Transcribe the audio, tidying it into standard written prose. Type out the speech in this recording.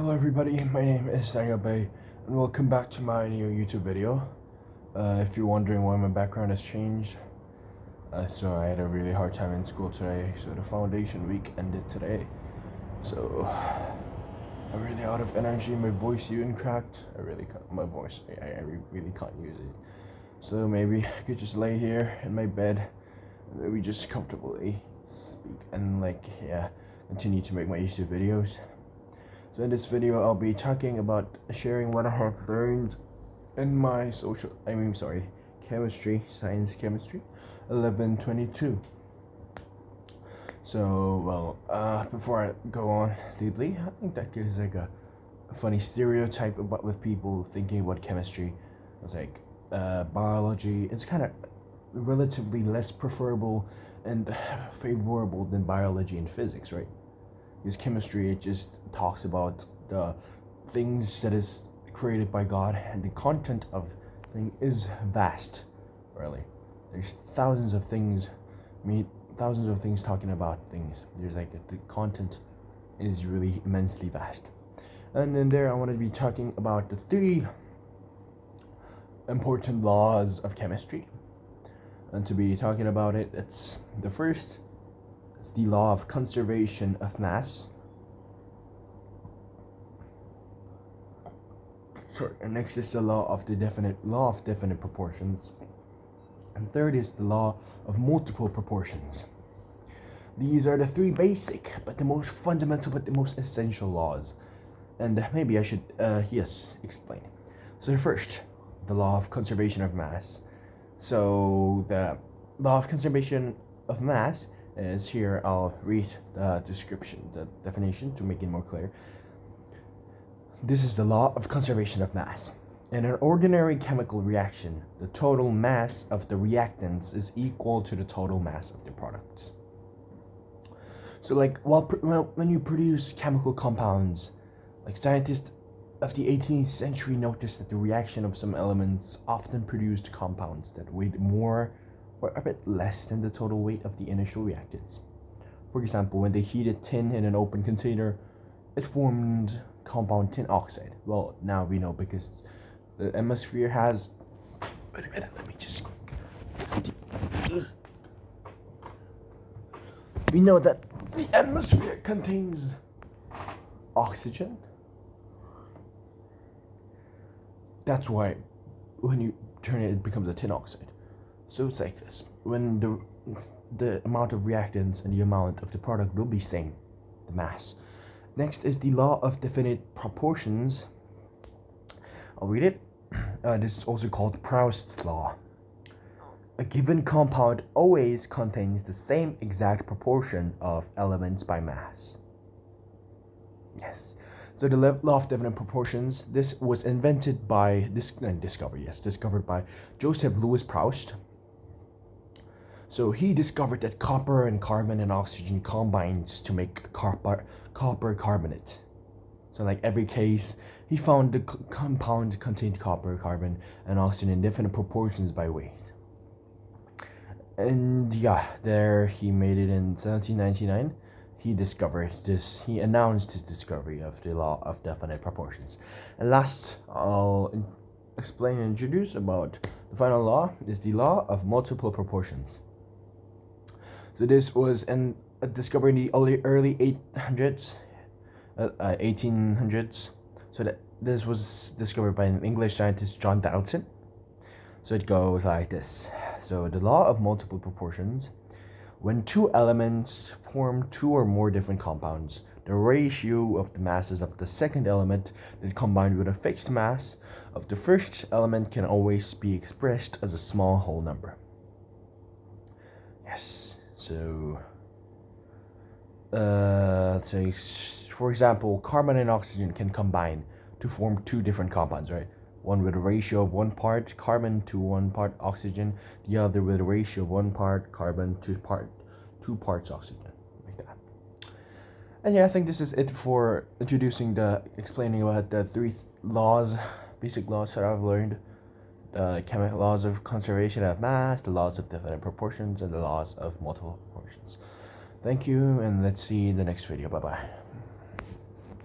Hello everybody, my name is Daniel Bay and welcome back to my new YouTube video. If you're wondering why my background has changed, so I had a really hard time in school today, so the foundation week ended today. So I'm really out of energy, my voice even cracked. I really can't, my voice, I really can't use it. So maybe I could just lay here in my bed and maybe just comfortably speak and continue to make my YouTube videos. So in this video, I'll be talking about sharing what I have learned in my science chemistry 1122. So, before I go on deeply, I think that is like a funny stereotype about with people thinking about chemistry. It's like biology. It's kind of relatively less preferable and favorable than biology and physics, right? Because chemistry, it just talks about the things that is created by God, and the content of thing is vast, really. There's thousands of things talking about things. There's like the content is really immensely vast. And in there I want to be talking about the 3 important laws of chemistry. And to be talking about it, it's the first, it's the law of conservation of mass. And next is the law of definite proportions. And third is the law of multiple proportions. These are the 3 basic, but the most fundamental, but the most essential laws. And maybe I should, explain. So first, the law of conservation of mass. So the law of conservation of mass is here. I'll read the description, the definition to make it more clear. This is the law of conservation of mass. In an ordinary chemical reaction, the total mass of the reactants is equal to the total mass of the products. So like when you produce chemical compounds, like scientists of the 18th century noticed that the reaction of some elements often produced compounds that weighed more or a bit less than the total weight of the initial reactants. For example, when they heated tin in an open container, it formed compound tin oxide. Well, now we know because the atmosphere has... Wait a minute, let me just... We know that the atmosphere contains oxygen. That's why when you turn it, it becomes a tin oxide. So it's like this. When the amount of reactants and the amount of the product will be same, the mass. Next is the law of definite proportions. I'll read it. This is also called Proust's law. A given compound always contains the same exact proportion of elements by mass. Yes. So the law of definite proportions, this was discovered by Joseph Louis Proust. So he discovered that copper and carbon and oxygen combines to make copper carbonate. So like every case, he found the compound contained copper, carbon, and oxygen in different proportions by weight. And there he made it in 1799. He announced his discovery of the law of definite proportions. And last, I'll explain and introduce about the final law is the law of multiple proportions. So this was discovered in the early 1800s. So that this was discovered by an English scientist, John Dalton. So it goes like this. So the law of multiple proportions. When 2 elements form 2 or more different compounds, the ratio of the masses of the second element that combined with a fixed mass of the first element can always be expressed as a small whole number. Yes. So for example, carbon and oxygen can combine to form 2 different compounds, right? One with a ratio of 1 part carbon to 1 part oxygen, the other with a ratio of 1 part carbon to 2 parts oxygen, like that. And I think this is it for explaining about the 3 basic laws that I've learned. The chemical laws of conservation of mass, the laws of definite proportions, and the laws of multiple proportions. Thank you, and let's see you in the next video. Bye-bye.